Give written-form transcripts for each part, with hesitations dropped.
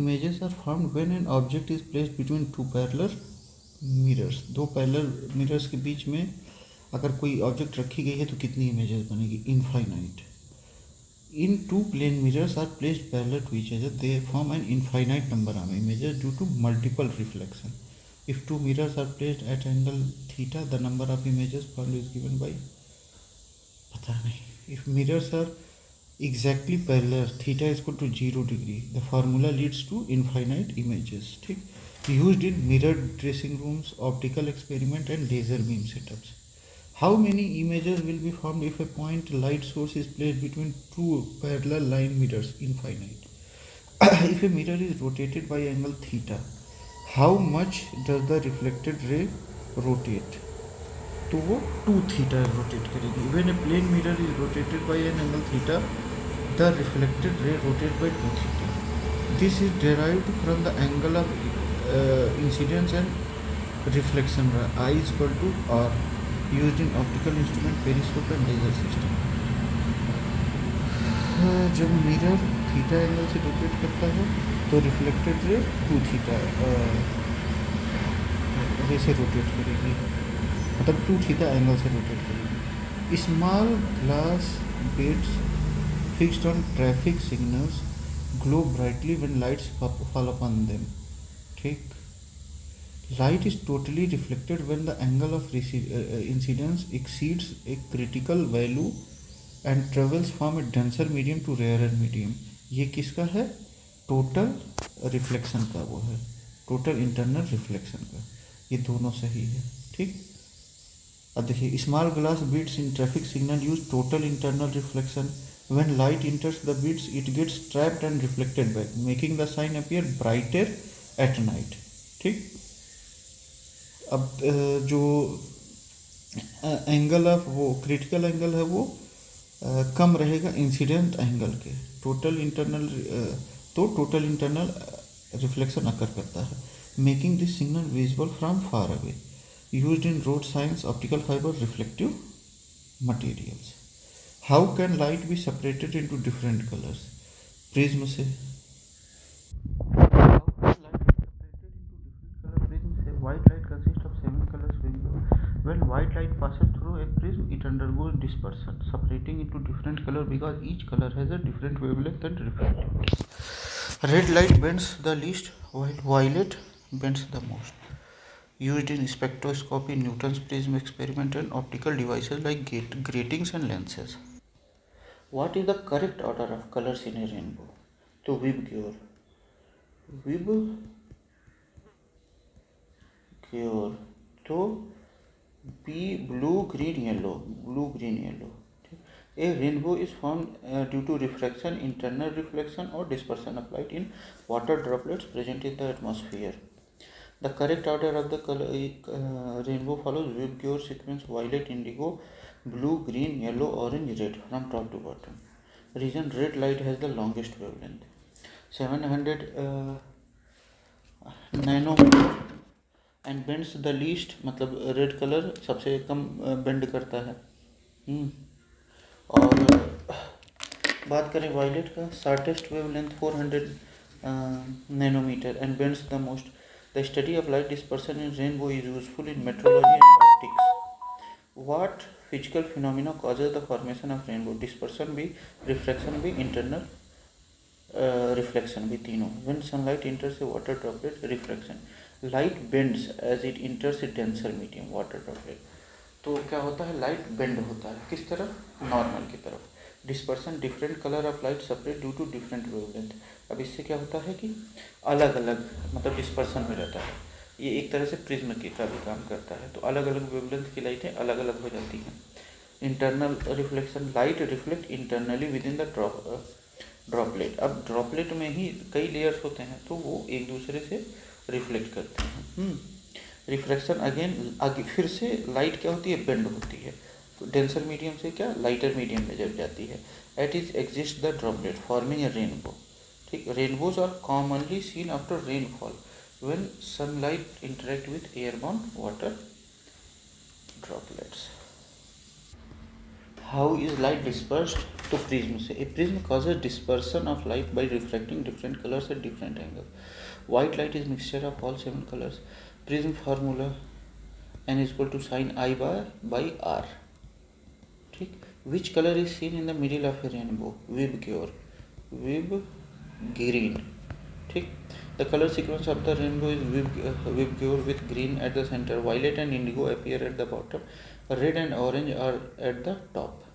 Images are formed when an object is placed between two parallel mirrors. दो parallel mirrors के बीच में अगर कोई ऑब्जेक्ट रखी गई है तो कितनी इमेजेस बनेगी? Infinite. In two plane mirrors are placed parallel to each other, they form an infinite number of images due to multiple reflection. If two mirrors are placed at angle theta, the number of images formed is given by, पता नहीं. If mirrors are exactly parallel, theta is equal to 0 degree, the formula leads to infinite images. ठीक, used in mirror dressing rooms, optical experiment and laser beam setups. How many images will be formed if a point light source is placed between two parallel line mirrors? Infinite. If a mirror is rotated by angle theta, how much does the reflected ray rotate? तो वो 2 theta rotate करेगी. When a plane mirror is rotated by an angle theta, the reflected ray rotates by 2 theta. This is derived from the angle of incidence and reflection. I is equal to R, used in optical instrument, periscope and laser system. जब mirror theta angle से rotate करता है तो reflected ray 2 theta रे से rotate करेगी, मतलब 2 theta angle से रोटेट करेगी. Small glass beds fixed on traffic signals glow brightly when lights fall upon them. ठीक. Light is totally reflected when the angle of incidence exceeds a critical value and travels from a denser medium to rarer medium. ये किसका है? Total reflection का वो है, total internal reflection का. ये दोनों सही है. ठीक. अब देखिए, small glass beads in traffic signal use total internal reflection. When light enters the beads, it gets trapped and reflected back, making the sign appear brighter at night. ठीक. अब जो एंगल ऑफ वो क्रिटिकल एंगल है वो कम रहेगा incident angle के. Total internal तो total internal reflection अकर करता है, making this signal visible from far away. Used in road science, optical fibre, reflective materials. How can light be separated into different colors? Prism से. How can light be separated into different color prism से? White light consists of 7 colors. When white light passes through a prism, it undergoes dispersion, separating into different color because each color has a different wavelength and refractivity. Red light bends the least, while violet bends the most. Used in spectroscopy, Newton's prism experiment and optical devices like gratings and lenses. What is the correct order of colors in a rainbow? तो Webb-Gyor तो B, blue, green, yellow. A rainbow is formed due to refraction, internal reflection or dispersion of light in water droplets present in the atmosphere. The correct order of the color rainbow follows Webb-Gyor sequence: violet, indigo, blue, green, yellow, orange, red from top to bottom. Reason: red light has the longest wavelength, 700 nanometer, and bends the least. मतलब red colour सबसे कम bend करता है. और बात करें violet का, shortest wavelength 400 nanometer and bends the most. The study of light dispersion in rainbow is useful in meteorology and optics. What physical phenomena causes the formation of rainbow? Dispersion भी, refraction भी, internal reflection भी, तीनों. When sunlight enters a water droplet, refraction. Light bends as it enters a denser medium, water droplet. तो क्या होता है? Light bend होता है किस तरफ? नॉर्मल की तरफ. Dispersion, different colour of light separate due to different wavelength. अब इससे क्या होता है कि अलग अलग मतलब डिस्पर्सन में रहता है. ये एक तरह से प्रिज्म की का भी काम करता है. तो अलग अलग वेवलेंथ की लाइटें अलग अलग हो जाती हैं. Internal reflection, light reflect internally with in the droplet. अब ड्रॉपलेट में ही कई लेयर्स होते हैं तो वो एक दूसरे से रिफ्लेक्ट करते हैं. रिफ्रैक्शन अगेन आगे फिर से लाइट क्या होती है? बेंड होती है. तो डेंसर मीडियम से क्या लाइटर मीडियम में जब जाती है. It is exist the droplet forming a rainbow. ठीक. Rainbows are commonly seen after rainfall when sunlight interact with airborne water droplets. How is light dispersed? तो प्रिज्म से। A prism causes dispersion of light by refracting different colors at different angles. White light is mixture of all 7 colors. Prism formula n is equal to sin I by r. ठीक. Which color is seen in the middle of a rainbow? Vib green. ठीक. The color sequence of the rainbow is Vibgyor with green at the center. Violet and indigo appear at the bottom. Red and orange are at the top.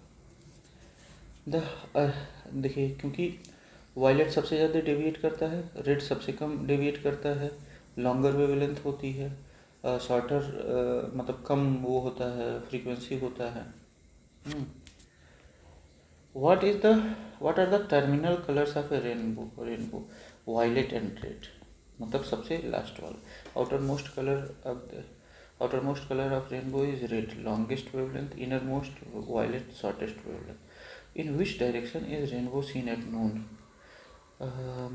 देखिए, क्योंकि violet सबसे ज़्यादा deviate करता है, red सबसे कम deviate करता है, longer wavelength होती है, शॉर्टर मतलब कम वो होता है, फ्रीक्वेंसी होता है। What are the terminal colours of a rainbow? Violet and red, मतलब सबसे लास्ट वाला। Outer most colour of rainbow is red, longest wavelength, inner most violet, shortest wavelength. In which direction is rainbow seen at noon?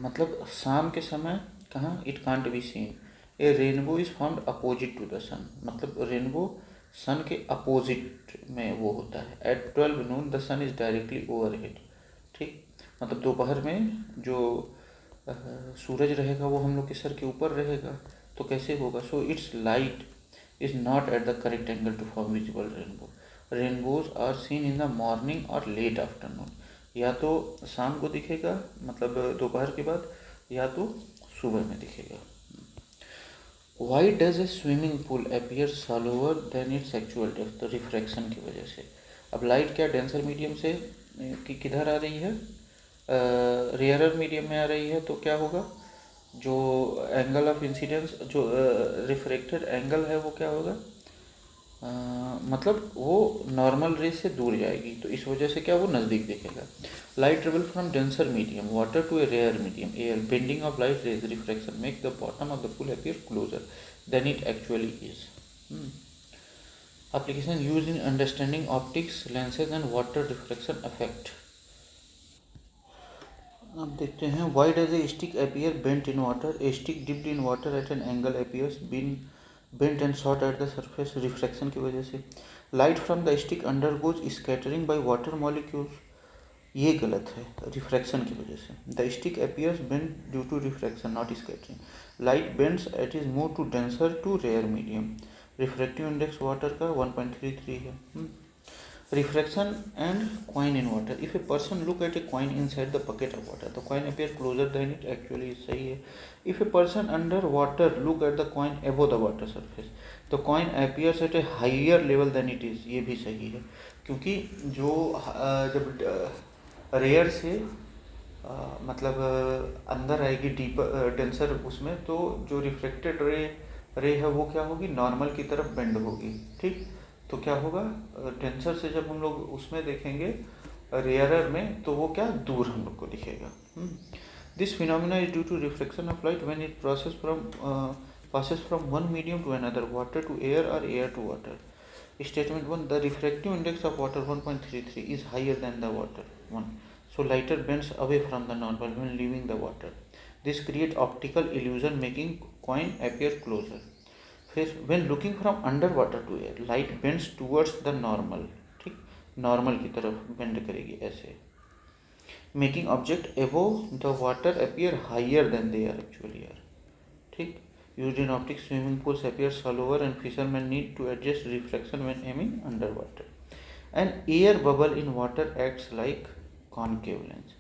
मतलब शाम के समय कहाँ? It can't be seen. A rainbow is found opposite to the sun, मतलब rainbow sun के अपोजिट में वो होता है। At 12 Noon the sun is directly overhead. ठीक, मतलब दोपहर में जो सूरज रहेगा वो हम लोग के सर के ऊपर रहेगा, तो कैसे होगा? So its light is not at the correct angle to form visible rainbow. Rainbows are seen in the morning और लेट आफ्टरनून, या तो शाम को दिखेगा मतलब दोपहर के बाद, या तो सुबह में दिखेगा। Why does a swimming pool appear shallower than its actual depth? तो रिफ्रैक्शन की वजह से। अब लाइट क्या डेंसर मीडियम से किधर आ रही है? रेयरर मीडियम में आ रही है, तो क्या होगा? जो एंगल ऑफ इंसिडेंस, जो रिफ्रैक्टेड एंगल है वो क्या होगा? मतलब वो नॉर्मल रे से दूर जाएगी, तो इस वजह से क्या वो नज़दीक दिखेगा। Light travel from denser medium water to a rare medium air, bending of light rays, refraction make the bottom of the pool appear closer than it actually is. Application use in understanding optics, lenses and water refraction effect. अब देखते हैं। Why does a stick appear bent in water? A stick dipped in water at an angle appears bent and short at the surface, refraction की वजह से। Light from the stick undergoes scattering by water molecules, ये गलत है, refraction की वजह से। The stick appears bent due to refraction not scattering. Light bends at is move to denser to rare medium, refractive index water का 1.33 है। Refraction and coin in water. If a person look at a coin inside the bucket of water, the coin appear closer than it actually, सही है। If a person under water look at the coin above the water surface, the coin appears at a higher level than it is, ये भी सही है। क्योंकि जो जब rare से मतलब अंदर आएगी डीपर डेंसर उसमें, तो जो रिफ्लेक्टेड रे है वो क्या होगी? नॉर्मल की तरफ बेंड होगी। ठीक, तो क्या होगा? डेंसर से जब हम लोग उसमें देखेंगे रेयरर में, तो वो क्या दूर हम लोग को दिखेगा। This phenomena is due to reflection of light when it passes from one medium to another, water to air or air to water. Statement 1, the refractive index of water 1.33 is higher than the water 1, so lighter bends away from the normal when leaving the water. This creates optical illusion making coin appear closer. फिर when looking from underwater to air, light bends towards the normal, ठीक, normal की तरफ bend करेगी ऐसे, making object above the water appear higher than they are actually are. ठीक, used in optics, swimming pools appear shallower and fishermen need to adjust refraction when aiming underwater. An air bubble in water acts like concave lens.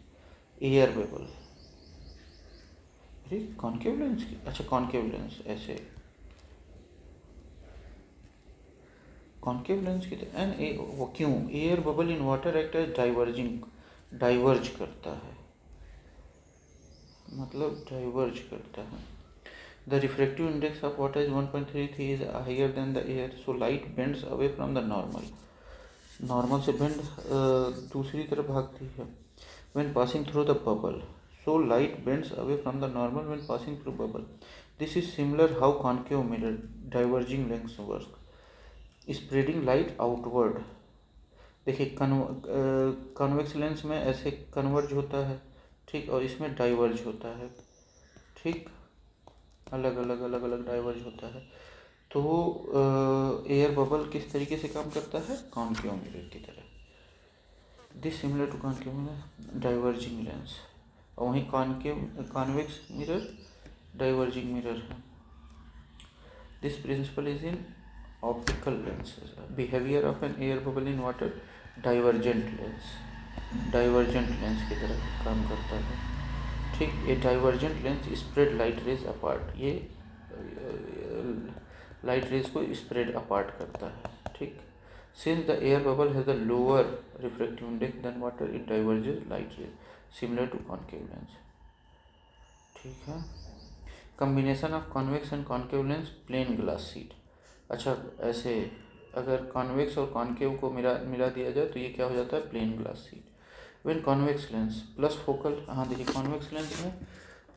Air bubble, अरे concave lens की, अच्छा concave lens ऐसे, concave lens की and वो क्यों? Air bubble in water act as diverge करता है, मतलब डाइवर्ज करता है। The refractive index of water is 1.33 is higher than the air, so light bends away from the normal. Normal से बेंड दूसरी तरफ भागती है when passing through the bubble, so light bends away from the normal when passing through bubble. This is similar how concave mirror diverging lens work, spreading light outward. देखिए convex lens में ऐसे converge होता है, ठीक, और इसमें diverge होता है, ठीक, अलग अलग डाइवर्ज होता है। तो एयर बबल किस तरीके से काम करता है? कॉन्केव मिरर की तरह। This similar to concave mirror diverging lens, और वहीं कॉन्वेक्स मिरर डाइवर्जिंग मिरर है। This principle is in optical lenses. Behaviour of an air bubble in water, divergent lens की तरह काम करता है। ठीक, ये divergent lens spread light rays apart, ये लाइट रेज को स्प्रेड अपार्ट करता है। ठीक, since the air bubble has the lower refractive index than water, it diverges light raise similar to concave lens. ठीक है, combination of convex and concave lens, plane glass sheet. अच्छा, ऐसे अगर convex और concave को मिला दिया जाए तो ये क्या हो जाता है, plane glass sheet. When convex lens plus focal, हाँ देखिए कॉन्वेक्स लेंस में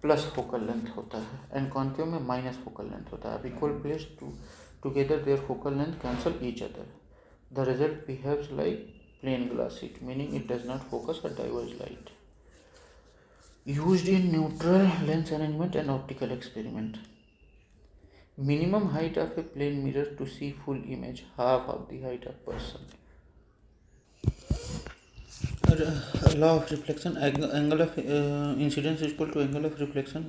प्लस फोकल लेंथ होता है एंड कॉन्केव में माइनस फोकल लेंथ होता है। अब equal place together their focal length cancel each other, the result behaves like plane glass sheet meaning it does not focus और diverge light. Used in neutral lens arrangement and optical experiment. Minimum height of a plane mirror to see full image, half of the height of person. Law of reflection, angle of incidence is equal to angle of reflection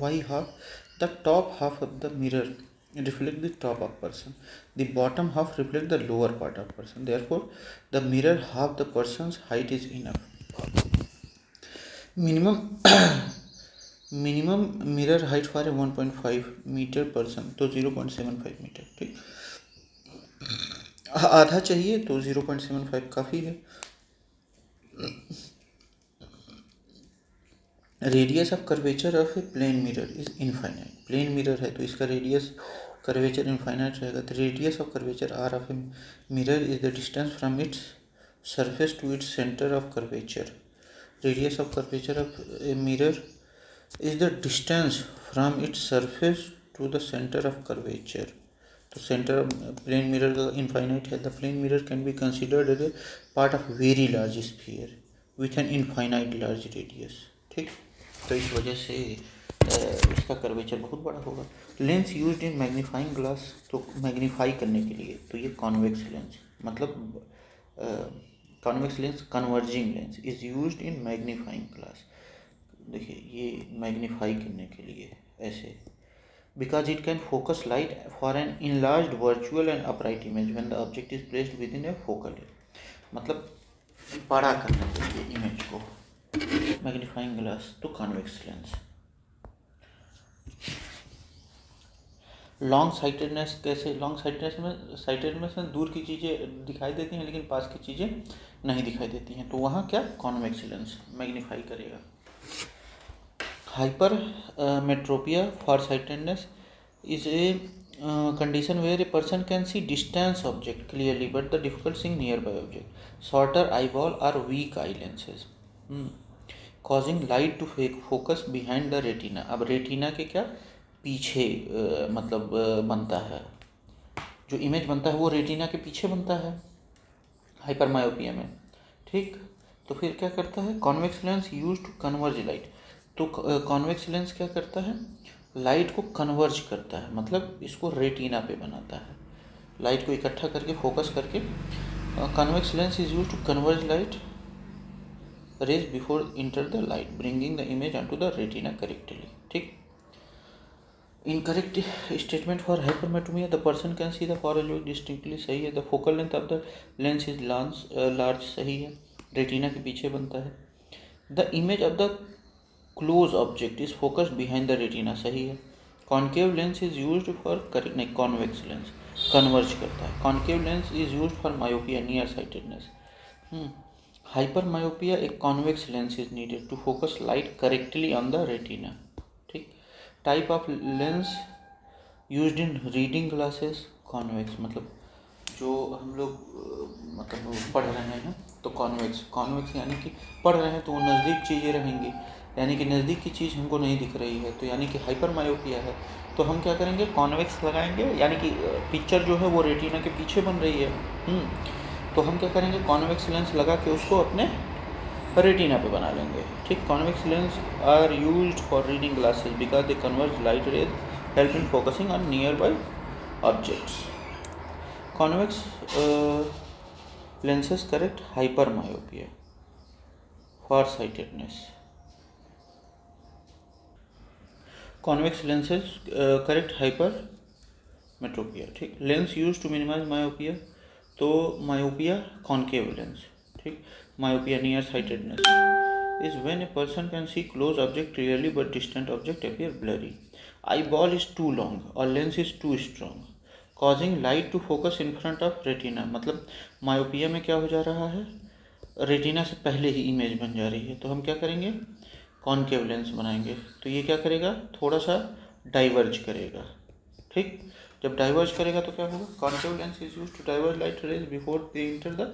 y half. The top half of the mirror reflect the top of person, the bottom half reflect the lower part of person, therefore the mirror half the person's height is enough. Minimum mirror height for a 1.5 metre person तो 0.75 metre. ठीक, आधा चाहिए तो 0.75 काफ़ी है। Radius of curvature of a plane mirror is infinite. Plane mirror है तो इसका रेडियस कर्वेचर इनफाइनाइट रहेगा। The radius of curvature R of a mirror is the distance from its surface to its centre of curvature. Radius of curvature of a mirror is the distance from its surface to the center of curvature. तो centre of plane mirror का infinite है। The plane mirror can be considered as a part of very large sphere with an infinite large radius. ठीक, तो इस वजह से इसका curvature बहुत बड़ा होगा। Lens used in magnifying glass, तो मैग्नीफाई करने के लिए तो ये कॉन्वेक्स लेंस, मतलब convex lens converging lens is used in magnifying glass. देखिए ये मैग्नीफाई करने के लिए ऐसे, because it can focus light for an enlarged virtual and upright image when the object is placed within a focal, मतलब बड़ा करने के लिए इमेज को मैग्नीफाइंग ग्लास तो कॉन्वेक्स लेंस। लॉन्ग साइटेडनेस कैसे, लॉन्ग साइटेडनेस में दूर की चीज़ें दिखाई देती हैं लेकिन पास की चीज़ें नहीं दिखाई देती हैं, तो वहाँ क्या कॉन्वेक्स लेंस मैग्नीफाई करेगा। Hypermetropia far sightedness is a condition where a person can see distance object clearly but the difficult seeing nearby object. Shorter eyeball or weak eye lenses causing light to focus behind the retina. अब retina के क्या पीछे मतलब बनता है, जो image बनता है वो रेटिना के पीछे बनता है हाइपर मायोपिया में। ठीक, तो फिर क्या करता है, convex lens use to converge light. तो कॉन्वेक्स लेंस क्या करता है, लाइट को कन्वर्ज करता है, मतलब इसको रेटिना पे बनाता है, लाइट को इकट्ठा करके फोकस करके। Convex lens is use to converge light rays before enter the light bringing the image onto the retina correctly. ठीक, incorrect statement for hypermetropia, the person can see the far distinctly, सही है। The focal length of the lens is large, सही है, retina के पीछे बनता है। The image of the close object is focused behind the retina, सही है। Concave lens is used for नहीं, कॉन्वेक्स लेंस कन्वर्ज करता है। Concave lens is used for myopia near sightedness. Hyper myopia एक convex lens is needed to focus light correctly on the retina. ठीक, type of lens used in reading glasses, convex, मतलब जो हम लोग मतलब पढ़ रहे हैं तो कॉन्वेक्स यानी कि पढ़ रहे हैं तो वो नज़दीक चीज़ें रहेंगी, यानी कि नज़दीक की चीज़ हमको नहीं दिख रही है, तो यानी कि हाइपर मायोपिया है, तो हम क्या करेंगे, कॉन्वेक्स लगाएंगे, यानी कि पिक्चर जो है वो रेटिना के पीछे बन रही है। तो हम क्या करेंगे, कॉन्वेक्स लेंस लगा के उसको अपने रेटिना पे बना लेंगे। ठीक, convex lens are used for reading glasses because they converge light rays help in focusing on nearby objects. Convex lenses correct hypermyopia, farsightedness. Convex lenses correct hypermetropia. ठीक, lens use to minimize myopia, तो myopia concave lens. ठीक, myopia near sightedness is when a person can see close object clearly but distant object appear blurry. Eyeball is too long or lens is too strong, causing light to focus in front of retina. मतलब myopia में क्या हो जा रहा है, retina से पहले ही image बन जा रही है, तो हम क्या करेंगे, कॉन्केव लेंस बनाएंगे. तो ये क्या करेगा, थोड़ा सा डाइवर्ज करेगा. ठीक, जब डाइवर्ज करेगा तो क्या होगा, concave lens is used to diverge light rays before they enter the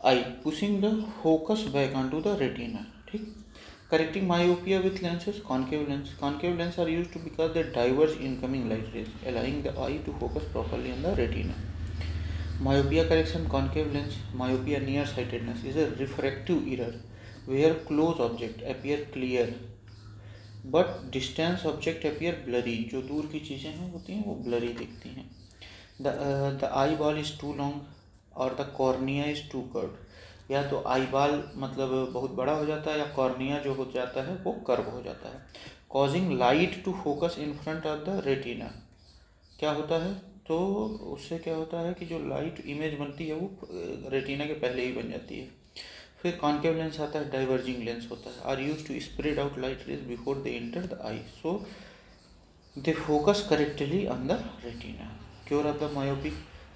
eye, pushing the focus back onto the retina. ठीक, correcting myopia with lenses concave lens. Concave lens are used to because they diverge incoming light rays allowing the eye to focus properly on the retina. Myopia correction concave lens. Myopia near sightedness is a refractive error where close object appear clear but distance object appear blurry. जो दूर की चीज़ें हैं होती हैं वो blurry दिखती हैं. The eyeball is too long और the cornea is too curved. या तो eyeball मतलब बहुत बड़ा हो जाता है या cornea जो हो जाता है वो curve हो जाता है. Causing light to focus in front of the retina. क्या होता है, तो उससे क्या होता है कि जो लाइट इमेज बनती है वो रेटिना के पहले ही बन जाती है. फिर कॉन्केव लेंस आता है, डाइवर्जिंग लेंस होता है. Are use to spread out light rays before they enter the eye, so they focus correctly on the retina. Cure of the myopic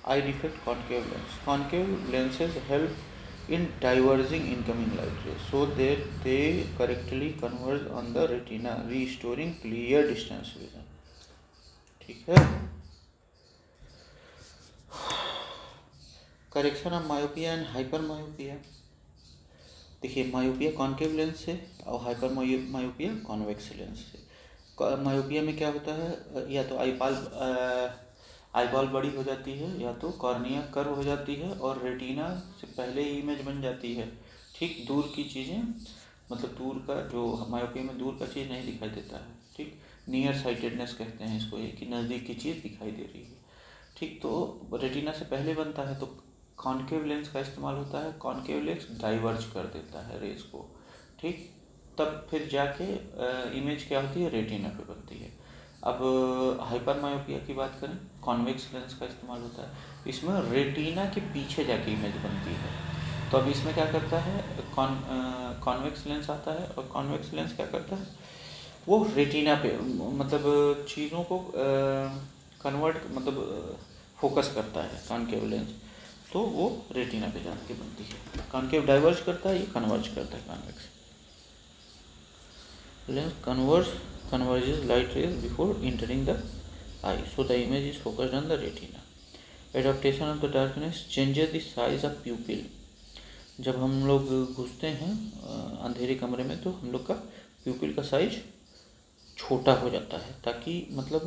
eye defect concave lens. Concave lenses help in diverging incoming light rays so that they correctly converge on the retina, restoring clear distance vision. ठीक है. Correction of myopia and hyper myopia. देखिए, myopia concave lens से और hyper myopia convex lens से. Myopia में क्या होता है, या तो आईबॉल बड़ी हो जाती है या तो कॉर्निया कर्व हो जाती है और रेटिना से पहले ही इमेज बन जाती है. ठीक, दूर की चीज़ें मतलब दूर का जो मायोपिया में दूर का चीज़ नहीं दिखाई देता है. ठीक, नियर साइटेडनेस कहते हैं इसको, ये कि नज़दीक की चीज़ दिखाई दे रही है. ठीक, तो रेटिना से पहले बनता है तो कॉन्केव लेंस का इस्तेमाल होता है. कॉन्केव लेंस डाइवर्ज कर देता है रेस को. ठीक, तब फिर जाके इमेज क्या होती है, रेटिना पे बनती है. अब हाइपर मायोपिया की बात करें, कॉन्वेक्स लेंस का इस्तेमाल होता है. इसमें रेटिना के पीछे जाके इमेज बनती है. तो अब इसमें क्या करता है, कॉन्वेक्स लेंस आता है और कॉन्वेक्स लेंस क्या करता है, वो रेटिना पे मतलब चीज़ों को कन्वर्ट मतलब फोकस करता है. कॉन्केव लेंस तो वो रेटिना पे जाके बनती है. कॉन्केव डाइवर्ज करता है, ये कन्वर्ज करता है. Convex lens converges light rays before entering the eye, so the image is focused on the retina. Adaptation of the darkness changes the size of pupil. जब हम लोग घुसते हैं अंधेरे कमरे में तो हम लोग का प्यूपिल का साइज छोटा हो जाता है ताकि मतलब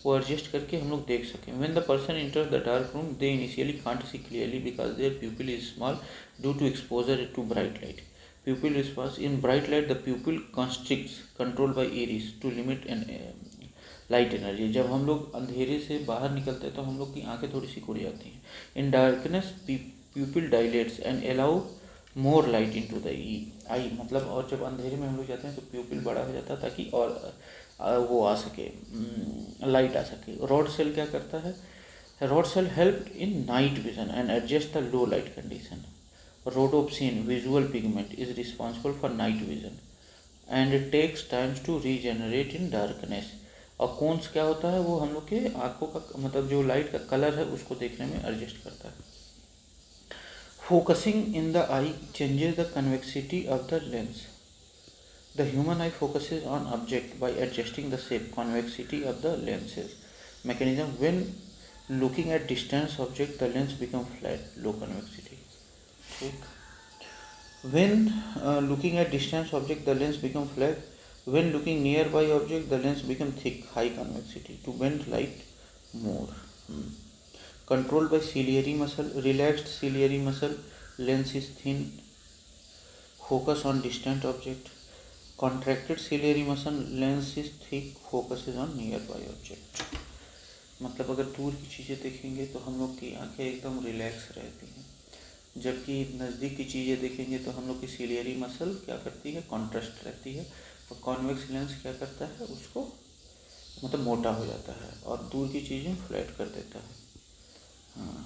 वो एडजस्ट करके हम लोग देख सकें. When the person enters the dark room, they initially can't see clearly because their pupil is small due to exposure to bright light. Pupil response: in bright light, the pupil constricts, controlled by iris to limit an light energy. जब हम लोग अंधेरे से बाहर निकलते हैं तो हम लोग की आंखें थोड़ी सी खुल जाती हैं. In darkness pupil dilates and allow more light into the आई मतलब, और जब अंधेरे में हम लोग जाते हैं तो प्यूपिल बड़ा हो जाता है ताकि और वो आ सके, लाइट आ सके. रॉड सेल क्या करता है, rod cell help in night vision and adjust the low light condition. Rhodopsin visual pigment is responsible for night vision and it takes times to regenerate in darkness. और cones क्या होता है, वो हम लोग के आँखों का मतलब जो लाइट का कलर है उसको देखने में एडजस्ट करता है. Focusing in the eye changes the convexity of the lens. The human eye focuses on object by adjusting the shape, convexity of the lenses. Mechanism: when looking at distance object, the lens becomes flat, low convexity. ठीक. When looking at distance object, the lens becomes flat. When looking nearby object, the lens becomes thick, high convexity, to bend light more. Controlled by ciliary muscle, relaxed ciliary muscle, lens is thin, focus on distant object. Contracted ciliary muscle, lens is thick, focuses on nearby object. मतलब अगर दूर की चीज़ें देखेंगे तो हम लोग की आंखें एकदम रिलैक्स रहती हैं. जबकि नज़दीक की चीज़ें देखेंगे तो हम लोग की सिलियरी मसल क्या करती है, कॉन्ट्रास्ट रहती है, और कॉन्वेक्स लेंस क्या करता है, उसको मतलब मोटा हो जाता है और दूर की चीज़ें फ्लैट कर देता है। हाँ,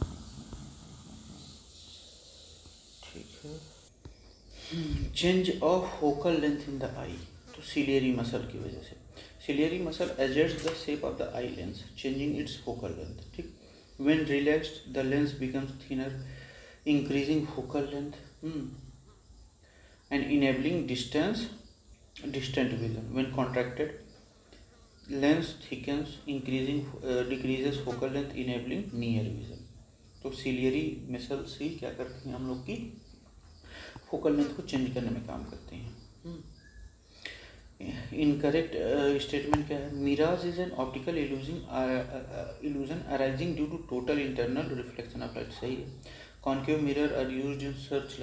ठीक है। Change of focal length in the eye, तो सिलियरी मसल की वजह से ciliary muscle adjust the shape of the eye lens changing its focal length, ठीक। When relaxed the lens becomes thinner increasing focal length and enabling distant vision. When contracted, lens thickens, decreases focal length, enabling near vision. तो ciliary muscle से क्या करते हैं हम लोग की focal length को चेंज करने में काम करते हैं। इनकरेक्ट स्टेटमेंट क्या है, mirage is an optical illusion arising due to total internal reflection of light. सही है। Concave mirror are used in search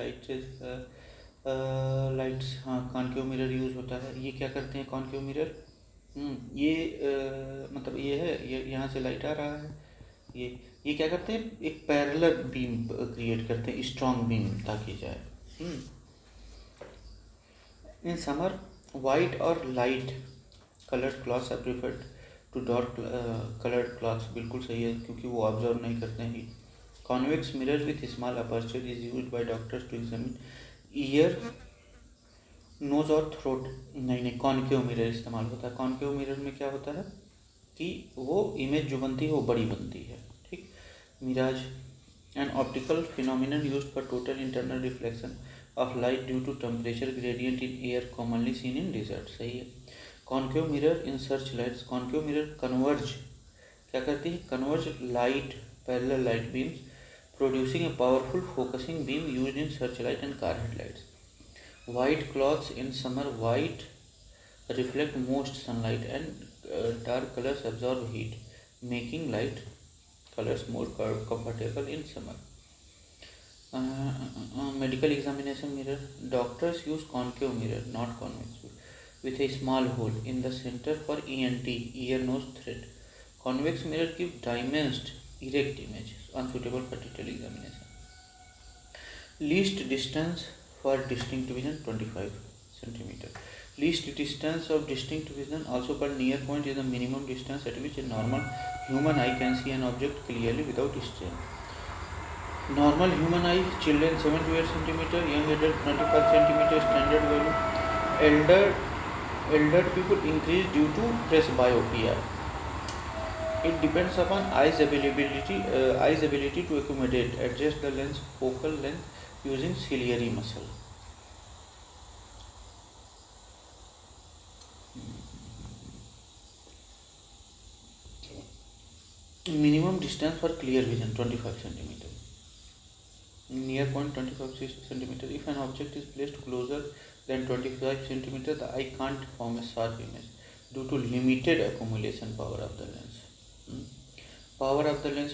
lights, हाँ कॉन्केव मिरर यूज होता है। ये क्या करते हैं कॉन्केव मिरर, ये मतलब ये है, ये यहाँ से लाइट आ रहा है, ये क्या करते हैं, एक पैरेलल बीम क्रिएट करते हैं, स्ट्रॉन्ग बीम ताकि जाए। इन समर वाइट और light coloured clothes are preferred to dark coloured clothes. बिल्कुल सही है, क्योंकि वो ऑब्जर्व नहीं करते हैं heat. Convex mirror with small aperture is used by doctors to examine ear, nose और थ्रोट। नहीं, कॉन्केव मिरर इस्तेमाल होता है। कॉन्केव मिरर में क्या होता है कि वो इमेज जो बनती है वो बड़ी बनती है, ठीक। Mirage an optical phenomenon used for total internal reflection of light due to temperature gradient in air commonly seen in desert. सही है। Concave mirror in search lights, concave mirror converge क्या करती है, converge light parallel light beams producing a powerful focusing beam used in searchlight and car headlights. White cloths in summer, white reflect most sunlight and dark colors absorb heat, making light colors more comfortable in summer. Medical examination mirror, doctors use concave mirror, not convex, with a small hole in the center for ENT, ear, nose, thread. Convex mirror give dimensed erect image, unsuitable for detailed examination. Least distance for distinct vision 25 centimeter. Least distance of distinct vision, also called near point, is the minimum distance at which a normal human eye can see an object clearly without strain. Normal human eye, children 7 to 8 centimeter, young adult 25 centimeter standard value. Elder people increase due to presbyopia. It depends upon eye's ability to accommodate, adjust the lens focal length using ciliary muscle. Minimum distance for clear vision 25 centimeter. Near point 25 centimeter. If an object is placed closer than 25 centimeter, the eye can't form a sharp image due to limited accumulation power of the lens. Power of the lens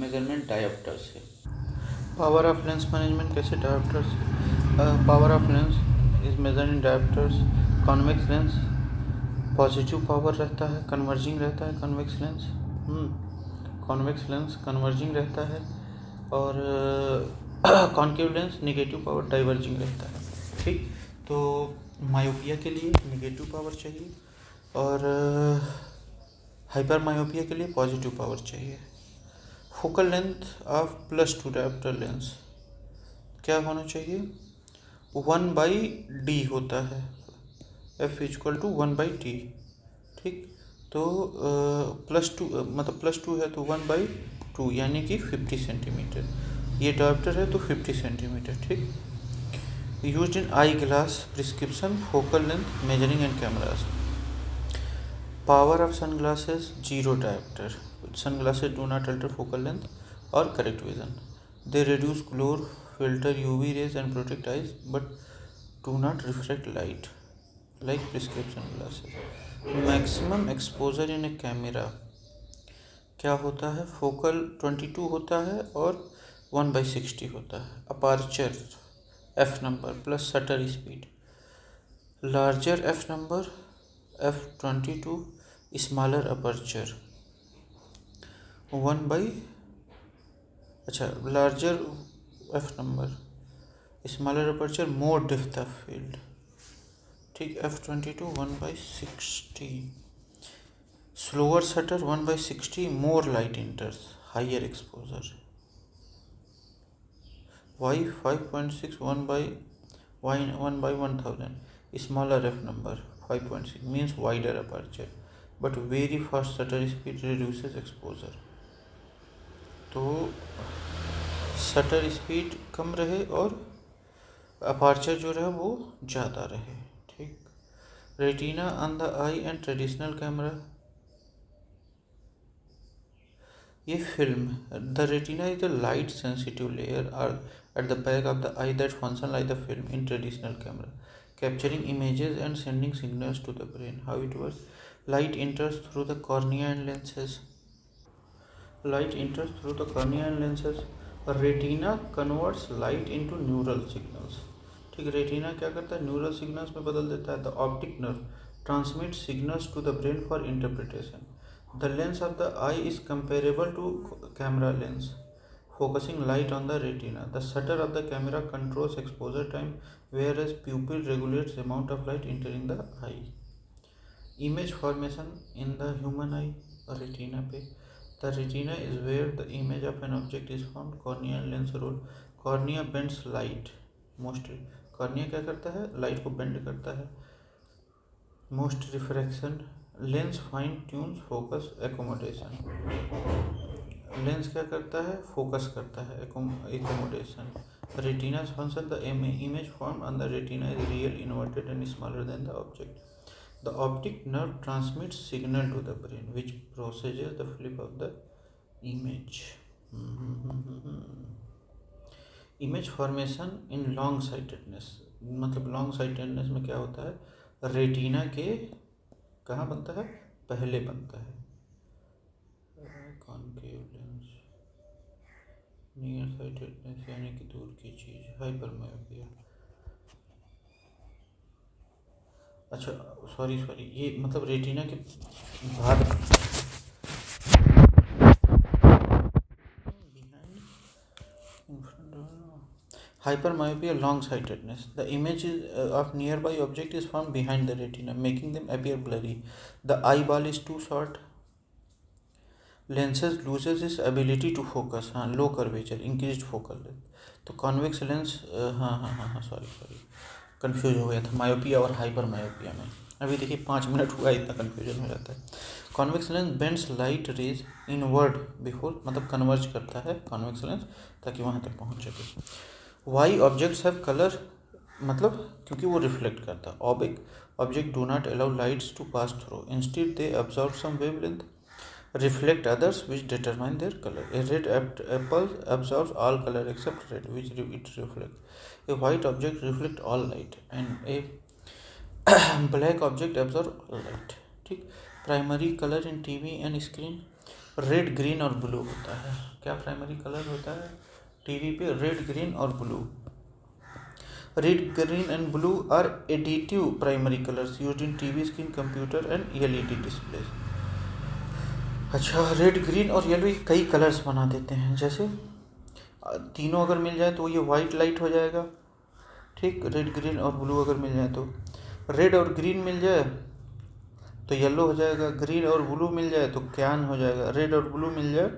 measurement dioptre से। Power of lens management कैसे, dioptres. Power of lens is measure in dioptres. Convex lens positive power रहता है, converging रहता है convex lens. Convex lens converging रहता है और concave lens negative power diverging रहता है, ठीक। तो मायोपिया के लिए निगेटिव पावर चाहिए और हाइपर मायोपिया के लिए पॉजिटिव पावर चाहिए। Focal length of +2 dioptre lens क्या होना चाहिए, 1/d होता है, f = 1/t, ठीक। तो +2 मतलब +2 है तो 1/2 यानी कि 50 सेंटीमीटर। ये डायोप्टर है तो 50 सेंटीमीटर, ठीक। Used in I glass prescription focal length measuring and cameras. Power of sunglasses 0 diopter. Sunglasses do not alter focal length or correct vision. They reduce glare, filter UV rays and protect eyes, but do not refract light like prescription glasses. Maximum exposure in a camera क्या होता है, focal 22 होता है और 1/60 होता है। Aperture f number plus shutter speed. Larger f number f22, smaller aperture 1/, अच्छा larger F number, smaller aperture more depth of field, ठीक। F22 1/60, slower shutter 1/60, more light enters, higher exposure. Y 5.6 1/1000, smaller f number 5.6 means wider aperture, but very fast shutter speed reduces exposure। तो shutter speed कम रहे और aperture जो रहे वो ज़्यादा रहे, ठीक। Retina on the eye and traditional camera, ये film, the retina is the light sensitive layer और at the back of the eye that function like the film in traditional camera, capturing images and sending signals to the brain. How it works? Light enters through the cornea and lenses. Light enters through the cornea and lenses. Retina converts light into neural signals, ठीक। Retina क्या करता है, neural signals में बदल देता है। The optic nerve transmit signals to the brain for interpretation. The lens of the eye is comparable to camera lens, focusing light on the retina. The shutter of the camera controls exposure time, whereas pupil regulates the amount of light entering the eye. Image formation in the human eye, retina पे। The retina is where the image of an object is formed. Cornea and lens role. Cornea bends light mostly. Cornea क्या करता है, light को bend करता है। Most refraction. Lens fine tunes focus accommodation. Lens क्या करता है, फोकस करता है, accommodation. Retina function, the image form on the retina is real, inverted and smaller than the object. The optic nerve transmits signal to the brain which processes the flip of the image. Image formation in long sightedness, मतलब long sightedness में क्या होता है, retina के कहाँ बनता है, पहले बनता है। कॉनकेव लेंस, नियर साइटेडनेस यानी कि दूर की चीज, हाइपरमायोपिया। अच्छा सॉरी ये मतलब रेटिना के बाहर, hypermyopia, long sightedness. The image of nearby object is found behind the retina, making them appear blurry. The eyeball is too short. Lenses loses its ability to focus, हाँ, low curvature, increased focal length। तो convex lens, हाँ sorry confuse हो गया था myopia और hyper myopia में। अभी देखिए 5 मिनट हुआ, इतना कन्फ्यूजन हो जाता है। Convex lens bends light rays inward before, मतलब कन्वर्ज करता है कॉन्वेक्स लेंस ताकि वहाँ तक पहुँच सके। वाई ऑब्जेक्ट्स हैव कलर, मतलब क्योंकि वो रिफ्लेक्ट करता है। Object do not allow lights to pass through, instead they absorb some wavelength, reflect others which determine their color. A red apple absorbs all color except red, which it reflects. A white object reflects all light, and a black object absorbs all light, ठीक। Primary colour in TV and screen red, green और blue होता है। क्या primary colour होता है TV पे, red, green और blue. Red, green and blue are additive primary colors used in TV screen, computer and LED displays। अच्छा, red, green और येलो कई कलर्स बना देते हैं, जैसे तीनों अगर मिल जाए तो ये वाइट लाइट हो जाएगा, ठीक। रेड, ग्रीन और ब्लू अगर मिल जाए तो, रेड और ग्रीन मिल जाए तो येलो हो जाएगा, ग्रीन और ब्लू मिल जाए तो क्यान हो जाएगा, रेड और ब्लू मिल जाए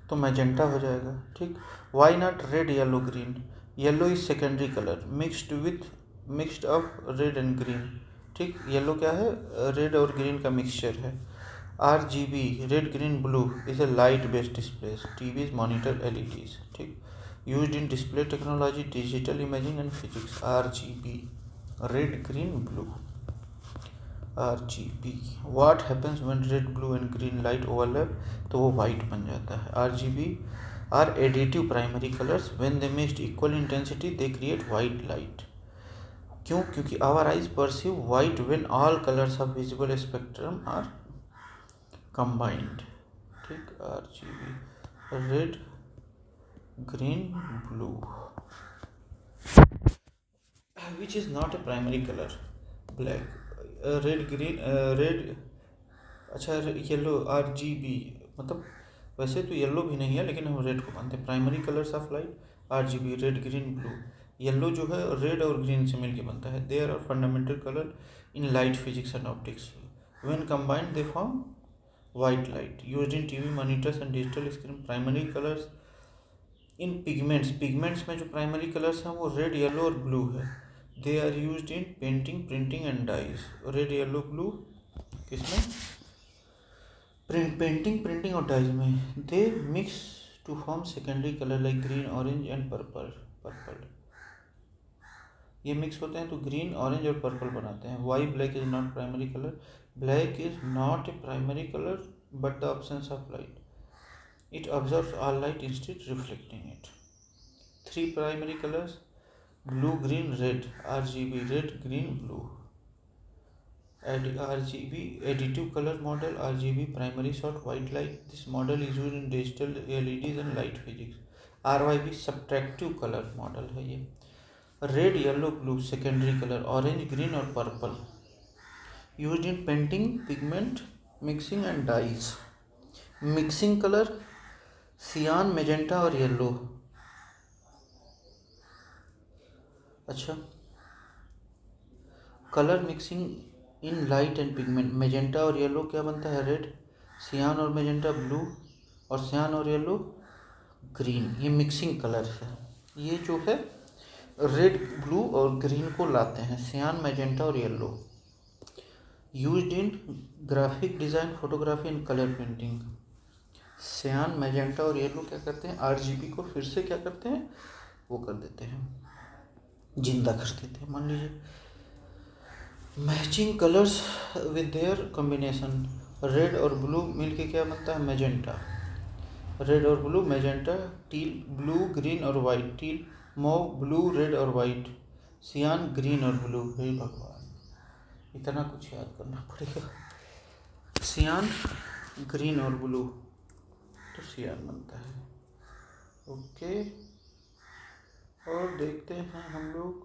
तो मैजेंटा हो जाएगा, ठीक। Why not red, yellow, green. Yellow is secondary colour mixed of red and green, ठीक। येलो क्या है, रेड और ग्रीन का मिक्सचर है। RGB, red, green, blue is a light based displays, TVs, monitor, LEDs, ठीक। Used in display technology, digital imaging and physics. RGB, red, green, blue. RGB, what happens when red, blue and green light overlap, तो वो white बन जाता है। RGB are additive primary colours, when they mixed equal intensity they create white light. क्यों, क्योंकि our eyes perceive white when all colours of visible spectrum are combined, ठीक। RGB, red, green, blue, which is not a primary color, black, red, green, red, अच्छा yellow, RGB, मतलब वैसे तो yellow भी नहीं है लेकिन हम रेड को मानते हैं। Primary colours of light, RGB red green blue. Yellow जो है रेड और ग्रीन से मिलके बनता है। There are fundamental colour in light physics and optics, when combined they form white light used in TV monitors and digital screen. Primary colours in pigments में जो primary colours हैं वो रेड, येलो और blue है। They are used in painting, printing and dyes. Red, yellow, blue किसमें? Painting, printing और dyes में। They mix to form secondary colour like green, orange and purple. ये मिक्स होते हैं तो ग्रीन, ऑरेंज और पर्पल बनाते हैं। Why black is not primary colour. Black is not a primary colour but the absence of light. It absorbs all light instead reflecting it. 3 primary colors: blue, green, red. RGB red, green, blue. RGB additive color model. RGB primary shot white light. This model is used in digital LEDs and light physics. RYB subtractive color model है ये। Red, yellow, blue secondary colour, orange, green और purple used in painting, pigment, mixing and dyes. Mixing colour cyan, magenta और yellow. अच्छा, colour mixing in light and pigment. Magenta और yellow क्या बनता है? Red. सियान और मेजेंटा ब्लू, और सियान और येलो ग्रीन। ये मिक्सिंग कलर है। ये जो है रेड, ब्लू और ग्रीन को लाते हैं, सियान, मेजेंटा और yellow. Used in graphic design, photography and colour printing. सियान, मैजेंटा और येलो क्या करते हैं? आरजीबी को फिर से क्या करते हैं? वो कर देते हैं, जिंदा कर देते हैं। मान लीजिए matching colours with their combination. Red और ब्लू मिलके क्या बनता है? मैजेंटा। रेड और blue magenta. Teal, blue, green और white. Teal, mauve, blue, red और वाइट। सियान, ग्रीन और ब्लू। हे भगवान, इतना कुछ याद करना पड़ेगा। सियान, ग्रीन और ब्लू तो सियान बनता है। ओके, और देखते हैं हम लोग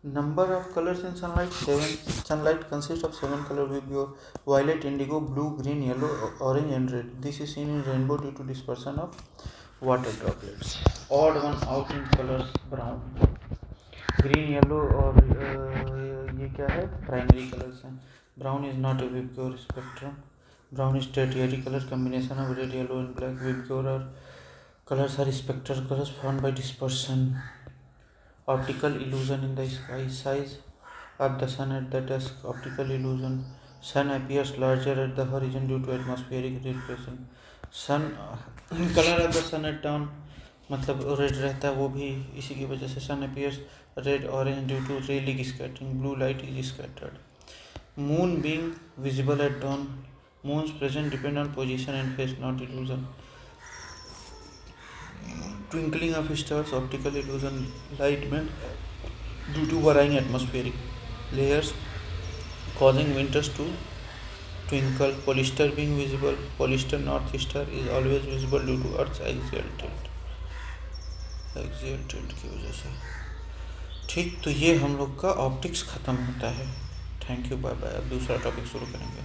number of colours in sunlight 7। Sunlight consist of 7 colour विब्यो: violet, indigo, blue, green, yellow, orange and red. This is seen in rainbow due to dispersion of water droplets. Odd one out in colours brown, green, yellow और ये क्या है? Primary colours हैं। Brown is not a VIBGYOR spectrum. Brown is tertiary colour combination of red, yellow and black. VIBGYOR और colours are spectral colours formed by dispersion. Optical illusion in the sky. Size of the sun at the dusk. Optical illusion. Sun appears larger at the horizon due to atmospheric reflection. Sun color of the sun at dawn मतलब red रहता है, वो भी इसी की वजह से। सन appears red, orange due to ray leak scattering. Blue light is scattered. Moon being visible at dawn. Moon's presence depend on position and phase, not illusion. Twinkling of stars, optical illusion. Light bend due to varying atmospheric layers causing winters to twinkle. Polyster being visible. Polyster North Star is always visible due to Earth's axial tilt की वजह से। ठीक, तो ये हम लोग का optics ख़त्म होता है। Thank you, bye bye. अब दूसरा टॉपिक शुरू करेंगे।